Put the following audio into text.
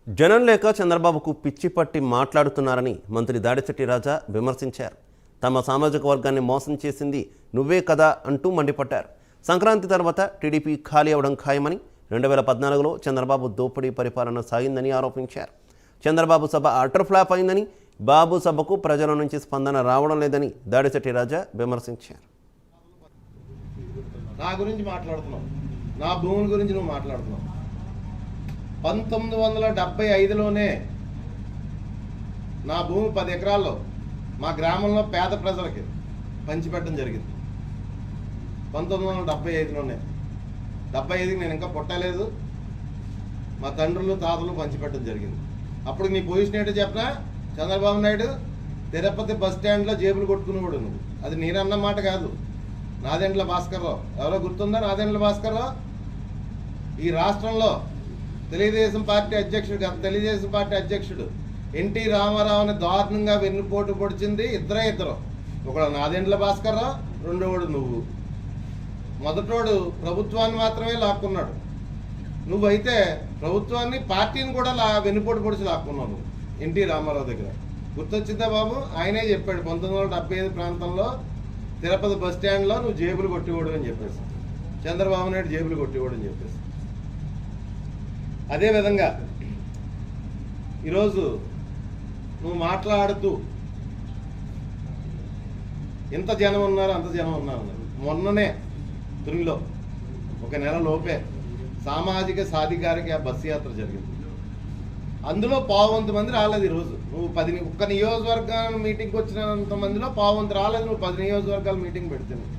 జనం లేక చంద్రబాబుకు పిచ్చి పట్టి మాట్లాడుతున్నారని మంత్రి దాడిశెట్టి రాజా విమర్శించారు. తమ సామాజిక వర్గాన్ని మోసం చేసింది నువ్వే కదా అంటూ మండిపడ్డారు. సంక్రాంతి తర్వాత టీడీపీ ఖాళీ అవడం ఖాయమని, 2014లో చంద్రబాబు దోపిడీ పరిపాలన సాగిందని ఆరోపించారు. చంద్రబాబు సభ అటర్ ఫ్లాప్ అయిందని, బాబు సభకు ప్రజల నుంచి స్పందన రావడం లేదని దాడిశెట్టి రాజా విమర్శించారు. నా గురించి మాట్లాడుతున్నావు, నా భూముల గురించి నువ్వు మాట్లాడుతున్నావు. 1975లోనే నా భూమి 10 ఎకరాల్లో మా గ్రామంలో పేద ప్రజలకి పంచిపెట్టడం జరిగింది. 1975లోనే. 75కి నేను ఇంకా పుట్టలేదు. మా తండ్రులు తాతలు పంచిపెట్టడం జరిగింది. అప్పుడు నీ పొజిషన్ ఏంటో చెప్పనా? చంద్రబాబు నాయుడు తిరుపతి బస్ స్టాండ్లో జేబులు కొట్టుకునేవాడు నువ్వు. అది నేనన్న మాట కాదు, నాదెండ్ల భాస్కర్రావు. ఎవరో గుర్తుందా? నాదెండ్ల భాస్కర్రావు ఈ రాష్ట్రంలో తెలుగుదేశం పార్టీ అధ్యక్షుడు ఎన్టీ రామారావుని దారుణంగా వెన్నుపోటు పొడిచింది ఇద్దరు. ఒకడు నాదెండ్ల భాస్కర్రావు, రెండోవాడు నువ్వు. మొదటోడు ప్రభుత్వాన్ని మాత్రమే లాక్కున్నాడు. నువ్వైతే ప్రభుత్వాన్ని, పార్టీని కూడా వెన్నుపోటు పొడిచి లాక్కున్నావు నువ్వు ఎన్టీ రామారావు దగ్గర. గుర్తొచ్చిందా బాబు? ఆయనే చెప్పాడు 1975 ప్రాంతంలో తిరుపతి బస్ స్టాండ్లో నువ్వు జేబులు కొట్టేవాడు అని చెప్పేసి, చంద్రబాబు నాయుడు జేబులు కొట్టేవాడు అని చెప్పేసి. అదేవిధంగా ఈరోజు నువ్వు మాట్లాడుతూ ఎంత జనం ఉన్నారు, అంత జనం ఉన్నారు. మొన్ననే తునిలో 1 నెల లోపే సామాజిక సాధికారిక బస్సు యాత్ర జరిగింది. అందులో 1,000 మంది రాలేదు. ఈరోజు నువ్వు 1 నియోజకవర్గాల మీటింగ్కి వచ్చినంత మందిలో 1,000 రాలేదు. నువ్వు 10 నియోజకవర్గాల మీటింగ్ పెడుతున్నావు.